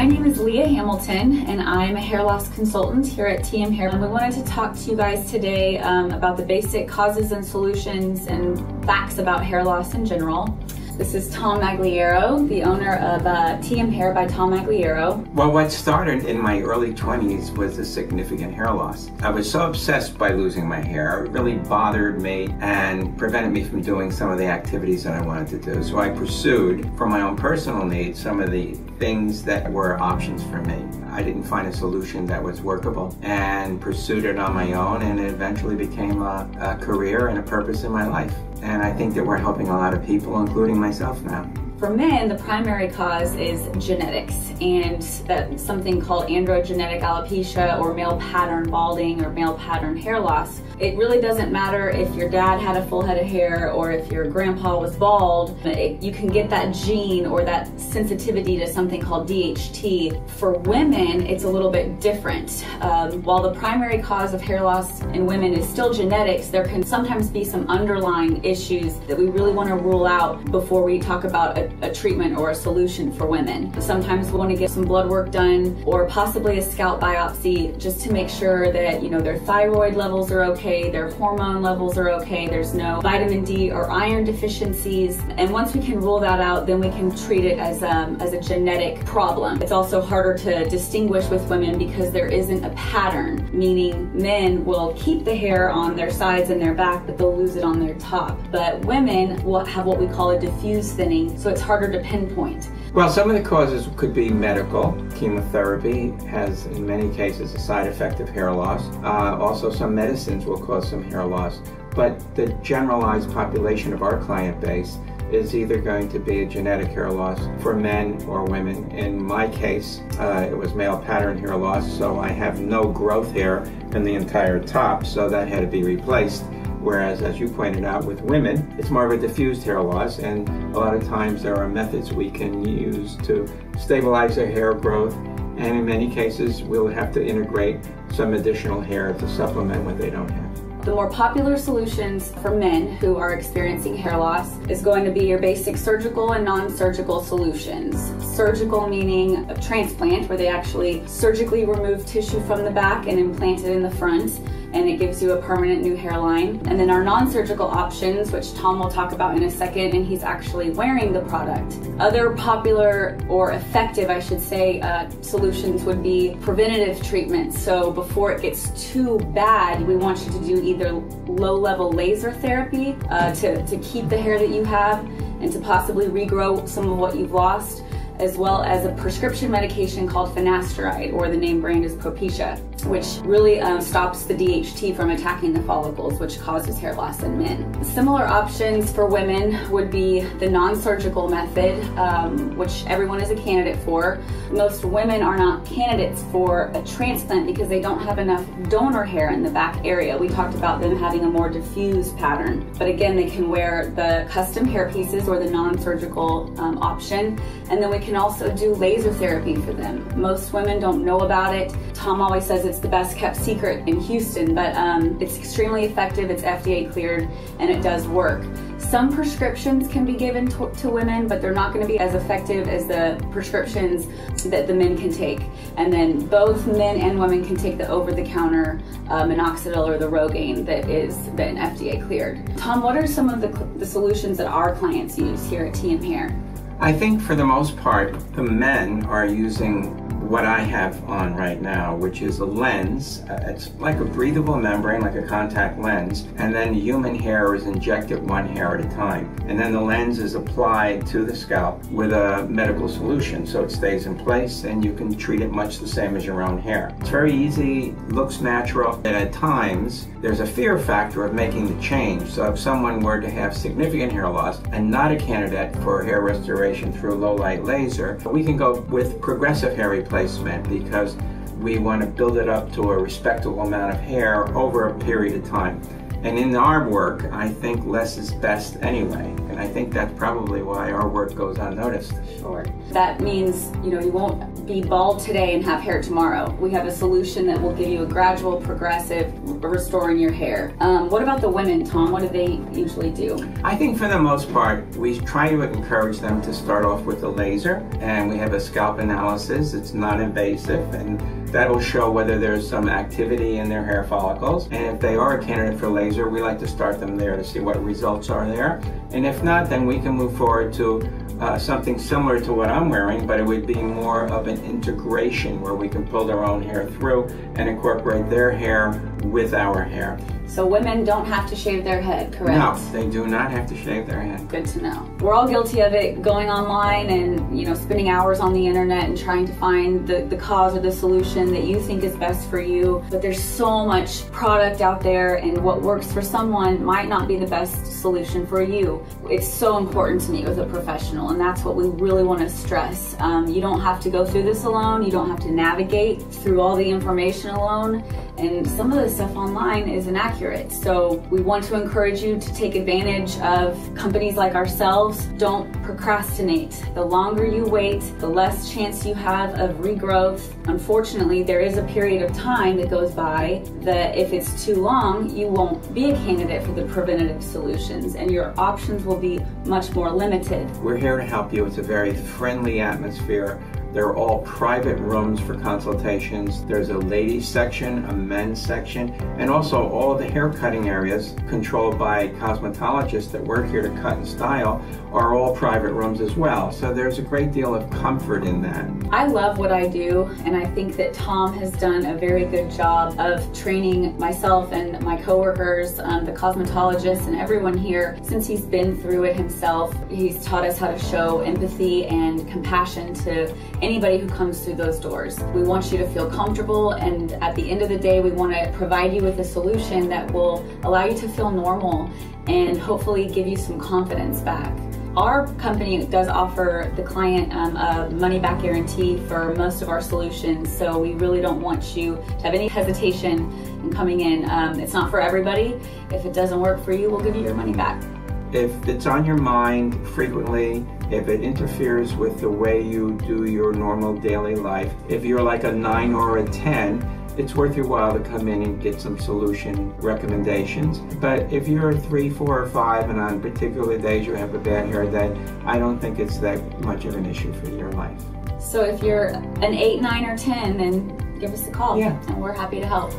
My name is Leah Hamilton, and I'm a hair loss consultant here at TM Hair. And we wanted to talk to you guys today about the basic causes and solutions and facts about hair loss in general. This is Tom Magliero, the owner of TM Hair by Tom Magliero. Well, what started in my early 20s was a significant hair loss. I was so obsessed by losing my hair, it really bothered me and prevented me from doing some of the activities that I wanted to do. So I pursued, for my own personal needs, some of the things that were options for me. I didn't find a solution that was workable and pursued it on my own, and it eventually became a career and a purpose in my life. And I think that we're helping a lot of people, including myself now. For men, the primary cause is genetics, and that's something called androgenetic alopecia or male pattern balding or male pattern hair loss. It really doesn't matter if your dad had a full head of hair or if your grandpa was bald. You can get that gene or that sensitivity to something called DHT. For women, it's a little bit different. While the primary cause of hair loss in women is still genetics, there can sometimes be some underlying issues that we really want to rule out before we talk about a treatment or a solution for women. Sometimes we want to get some blood work done or possibly a scalp biopsy just to make sure that their thyroid levels are okay, their hormone levels are okay, there's no vitamin D or iron deficiencies. And once we can rule that out, then we can treat it as a genetic problem. It's also harder to distinguish with women because there isn't a pattern, meaning men will keep the hair on their sides and their back, but they'll lose it on their top. But women will have what we call a diffuse thinning, so it's harder to pinpoint. Well, some of the causes could be medical. Chemotherapy has, in many cases, a side effect of hair loss. Also, some medicines will cause some hair loss. But the generalized population of our client base is either going to be a genetic hair loss for men or women. In my case, it was male pattern hair loss, so I have no growth hair in the entire top, so that had to be replaced. Whereas, as you pointed out, with women, it's more of a diffused hair loss, and a lot of times there are methods we can use to stabilize their hair growth, and in many cases we'll have to integrate some additional hair to supplement what they don't have. The more popular solutions for men who are experiencing hair loss is going to be your basic surgical and non-surgical solutions. Surgical meaning a transplant, where they actually surgically remove tissue from the back and implant it in the front, and it gives you a permanent new hairline. And then our non-surgical options, which Tom will talk about in a second, and he's actually wearing the product. Other popular, or effective I should say, solutions would be preventative treatments. So before it gets too bad, we want you to do either low-level laser therapy to keep the hair that you have and to possibly regrow some of what you've lost, as well as a prescription medication called finasteride, or the name brand is Propecia, which really stops the DHT from attacking the follicles, which causes hair loss in men. Similar options for women would be the non-surgical method, which everyone is a candidate for. Most women are not candidates for a transplant because they don't have enough donor hair in the back area. We talked about them having a more diffused pattern, but again, they can wear the custom hair pieces or the non-surgical option, and then we can also do laser therapy for them. Most women don't know about it. Tom always says it's the best kept secret in Houston, but it's extremely effective, it's FDA cleared, and it does work. Some prescriptions can be given to women, but they're not going to be as effective as the prescriptions that the men can take. And then both men and women can take the over-the-counter minoxidil or the Rogaine that is been FDA cleared. Tom, what are some of the solutions that our clients use here at TM Hair? I think for the most part, the men are using what I have on right now, which is a lens. It's like a breathable membrane, like a contact lens, and then human hair is injected one hair at a time. And then the lens is applied to the scalp with a medical solution, so it stays in place and you can treat it much the same as your own hair. It's very easy, looks natural, and at times there's a fear factor of making the change. So if someone were to have significant hair loss and not a candidate for hair restoration through low light laser, we can go with progressive hair replacement because we want to build it up to a respectable amount of hair over a period of time. And in our work, I think less is best anyway. and I think that's probably why our work goes unnoticed. Sure. That means, you won't be bald today and have hair tomorrow. We have a solution that will give you a gradual, progressive restoring your hair. What about the women, Tom? What do they usually do? I think for the most part, we try to encourage them to start off with a laser, and we have a scalp analysis. It's not invasive, and that'll show whether there's some activity in their hair follicles. And if they are a candidate for laser, we like to start them there to see what results are there. And if not, then we can move forward to something similar to what I'm wearing, but it would be more of an integration where we can pull their own hair through and incorporate their hair with our hair. So women don't have to shave their head, correct? No, they do not have to shave their head. Good to know. We're all guilty of it, going online and spending hours on the internet and trying to find the cause or the solution that you think is best for you. But there's so much product out there, and what works for someone might not be the best solution for you. It's so important to meet with a professional, and that's what we really want to stress. You don't have to go through this alone. You don't have to navigate through all the information alone. And some of the stuff online is inaccurate. So we want to encourage you to take advantage of companies like ourselves. Don't procrastinate. The longer you wait, the less chance you have of regrowth. Unfortunately, there is a period of time that goes by that if it's too long, you won't be a candidate for the preventative solutions, and your options will be much more limited. We're here to help you. It's a very friendly atmosphere. They're all private rooms for consultations. There's a ladies section, a men's section, and also all the hair cutting areas controlled by cosmetologists that work here to cut and style are all private rooms as well. So there's a great deal of comfort in that. I love what I do, and I think that Tom has done a very good job of training myself and my coworkers, the cosmetologists and everyone here. Since he's been through it himself, he's taught us how to show empathy and compassion to anybody who comes through those doors. We want you to feel comfortable, and at the end of the day, we want to provide you with a solution that will allow you to feel normal and hopefully give you some confidence back. Our company does offer the client a money-back guarantee for most of our solutions, so we really don't want you to have any hesitation in coming in. It's not for everybody. If it doesn't work for you, we'll give you your money back. If it's on your mind frequently, if it interferes with the way you do your normal daily life, if you're like a 9 or a 10, it's worth your while to come in and get some solution recommendations. But if you're 3, 4, or 5, and on particular days you have a bad hair day, I don't think it's that much of an issue for your life. So if you're an 8, 9, or 10, then give us a call, yeah, and we're happy to help.